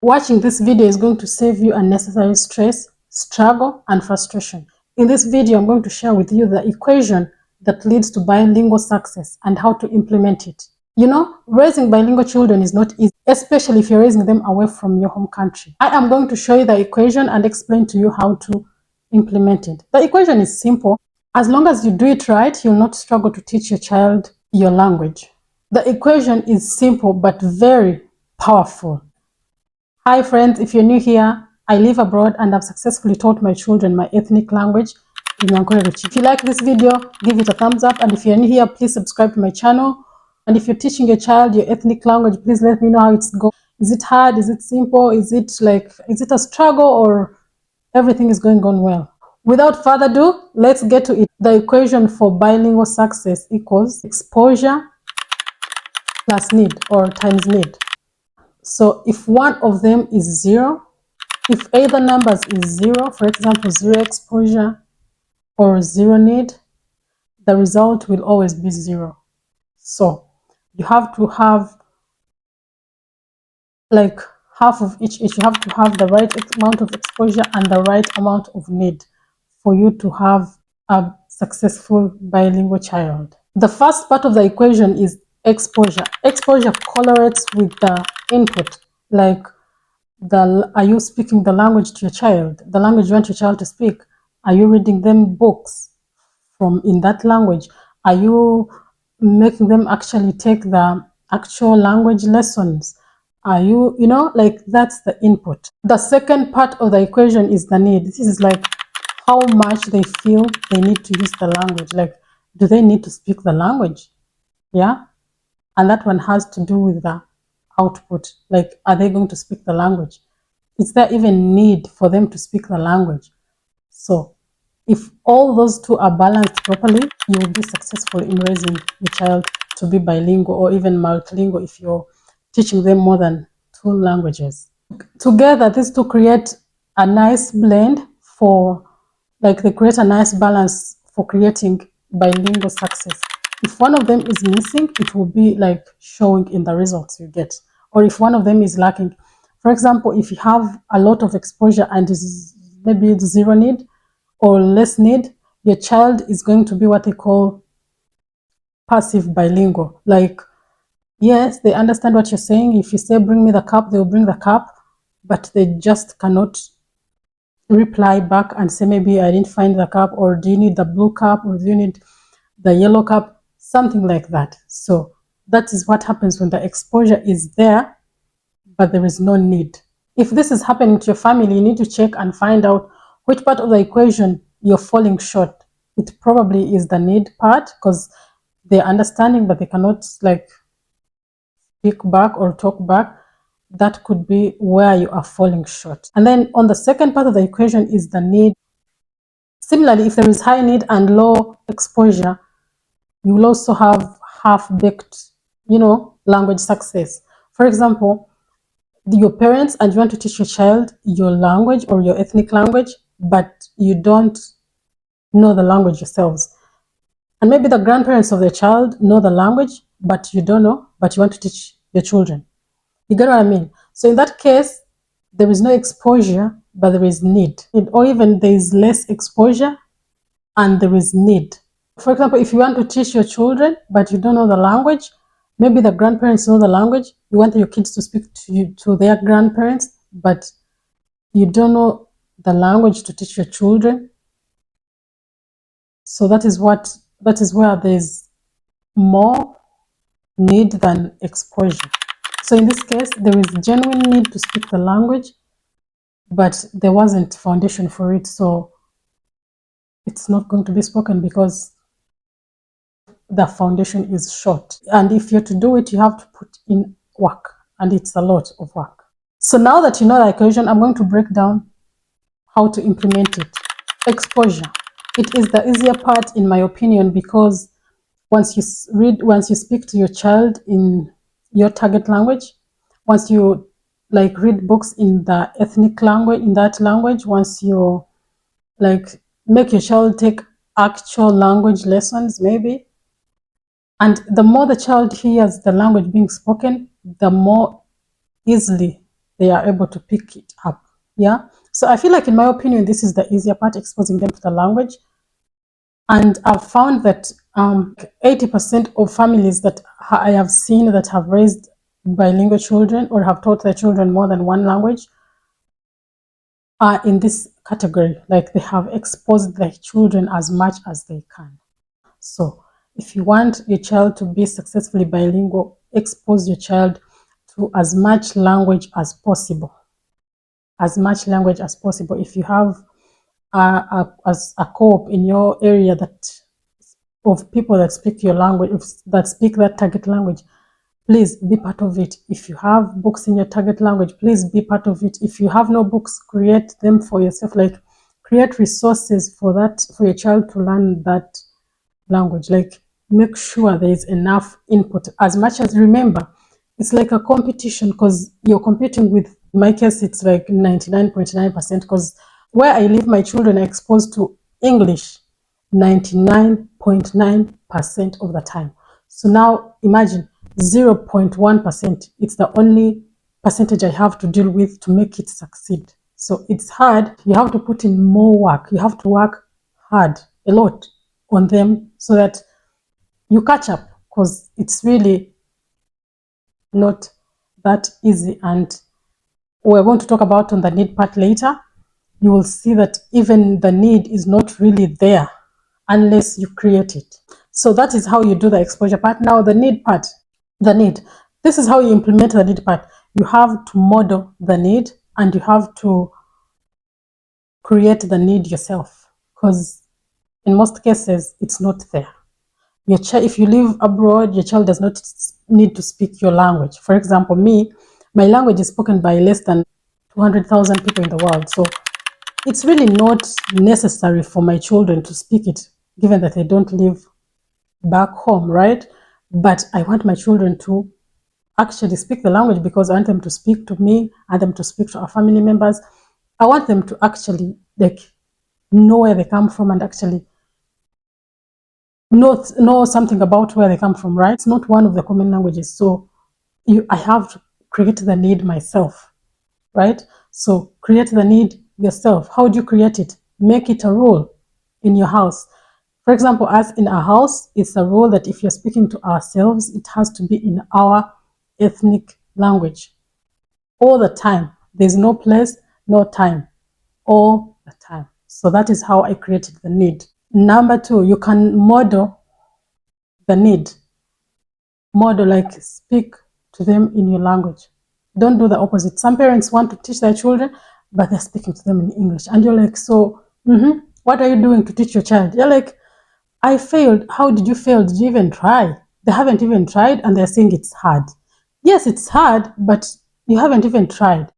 Watching this video is going to save you unnecessary stress, struggle, and frustration. In this video, I'm going to share with you the equation that leads to bilingual success and how to implement it. You know, raising bilingual children is not easy, especially if you're raising them away from your home country. I am going to show you the equation and explain to you how to implement it. The equation is simple. As long as you do it right, you'll not struggle to teach your child your language. The equation is simple but very powerful. Hi friends, if you're new here, I live abroad and I've successfully taught my children my ethnic language, Bilingual. If you like this video, give it a thumbs up, and if you're new here, please subscribe to my channel. And if you're teaching your child your ethnic language, please let me know how it's going. Is it hard? Is it simple? Is it a struggle, or everything is going on well? Without further ado, let's get to it. The equation for bilingual success equals exposure plus need, or times need. So if one of them is 0, if either numbers is 0, for example, 0 exposure or 0 need, the result will always be 0. So you have to have like half of each. You have to have the right amount of exposure and the right amount of need for you to have a successful bilingual child. The first part of the equation is exposure. Exposure correlates with the input, like are you speaking the language to your child, the language you want your child to speak? Are you reading them books from in that language? Are you making them actually take the actual language lessons? Are you, like that's the input. The second part of the equation is the need. This is like how much they feel they need to use the language. Like, do they need to speak the language? Yeah. And that one has to do with the output. Like, are they going to speak the language? Is there even need for them to speak the language? So if all those two are balanced properly, you will be successful in raising your child to be bilingual or even multilingual if you're teaching them more than 2 languages. Together, these two create a nice blend they create a nice balance for creating bilingual success. If one of them is missing, it will be like showing in the results you get. Or if one of them is lacking, for example, if you have a lot of exposure and maybe it's 0 need or less need, your child is going to be what they call passive bilingual. Like, yes, they understand what you're saying. If you say, bring me the cup, they will bring the cup, but they just cannot reply back and say, maybe I didn't find the cup, or do you need the blue cup, or do you need the yellow cup, something like that. So that is what happens when the exposure is there, but there is no need. If this is happening to your family, you need to check and find out which part of the equation you're falling short. It probably is the need part, because they're understanding, but they cannot like speak back or talk back. That could be where you are falling short. And then on the second part of the equation is the need. Similarly, if there is high need and low exposure, you will also have half-baked, language success. For example, your parents and you want to teach your child your language or your ethnic language, but you don't know the language yourselves. And maybe the grandparents of the child know the language, but you don't know, but you want to teach your children. You get what I mean? So in that case, there is no exposure, but there is need. Or even there is less exposure and there is need. For example, if you want to teach your children, but you don't know the language, maybe the grandparents know the language, you want your kids to speak to their grandparents, but you don't know the language to teach your children. So that is where there's more need than exposure. So in this case, there is genuine need to speak the language, but there wasn't foundation for it, so it's not going to be spoken because the foundation is short. And if you're to do it, you have to put in work, and it's a lot of work. So now that you know the equation, I'm going to break down how to implement it. Exposure. It is the easier part in my opinion, because once you speak to your child in your target language, once you read books in the ethnic language, in that language, once you make your child take actual language lessons, maybe, and the more the child hears the language being spoken, the more easily they are able to pick it up. Yeah. So I feel like, in my opinion, this is the easier part, exposing them to the language. And I've found that 80% of families that I have seen that have raised bilingual children or have taught their children more than one language are in this category. Like, they have exposed their children as much as they can. So if you want your child to be successfully bilingual, expose your child to as much language as possible. As much language as possible. If you have a co-op in your area that of people that speak your language, that speak that target language, please be part of it. If you have books in your target language, please be part of it. If you have no books, create them for yourself. Like, create resources for that, for your child to learn that language. Like, make sure there is enough input. As much as, remember, it's like a competition, because you're competing with, in my case, it's like 99.9%, because where I live, my children are exposed to English 99.9% of the time. So now imagine 0.1%. It's the only percentage I have to deal with to make it succeed. So it's hard. You have to put in more work. You have to work hard, a lot, on them so that you catch up, because it's really not that easy. And we're going to talk about on the need part later. You will see that even the need is not really there unless you create it. So that is how you do the exposure part. Now the need part, the need. This is how you implement the need part. You have to model the need and you have to create the need yourself, because in most cases it's not there. Your child, if you live abroad, your child does not need to speak your language. For example, me, my language is spoken by less than 200,000 people in the world. So it's really not necessary for my children to speak it, given that they don't live back home, right? But I want my children to actually speak the language, because I want them to speak to me, I want them to speak to our family members. I want them to actually, like, know where they come from and actually know something about where they come from, right? It's not one of the common languages. So I have to create the need myself, right? So create the need yourself. How do you create it? Make it a rule in your house. For example, as in our house, it's a rule that if you're speaking to ourselves, it has to be in our ethnic language all the time. There's no place, no time, all the time. So that is how I created the need. Number two, you can model the need. Model, like, speak to them in your language. Don't do the opposite. Some parents want to teach their children, but they're speaking to them in English. And you're like, so, what are you doing to teach your child? You're like, I failed. How did you fail? Did you even try? They haven't even tried and they're saying it's hard. Yes, it's hard, but you haven't even tried.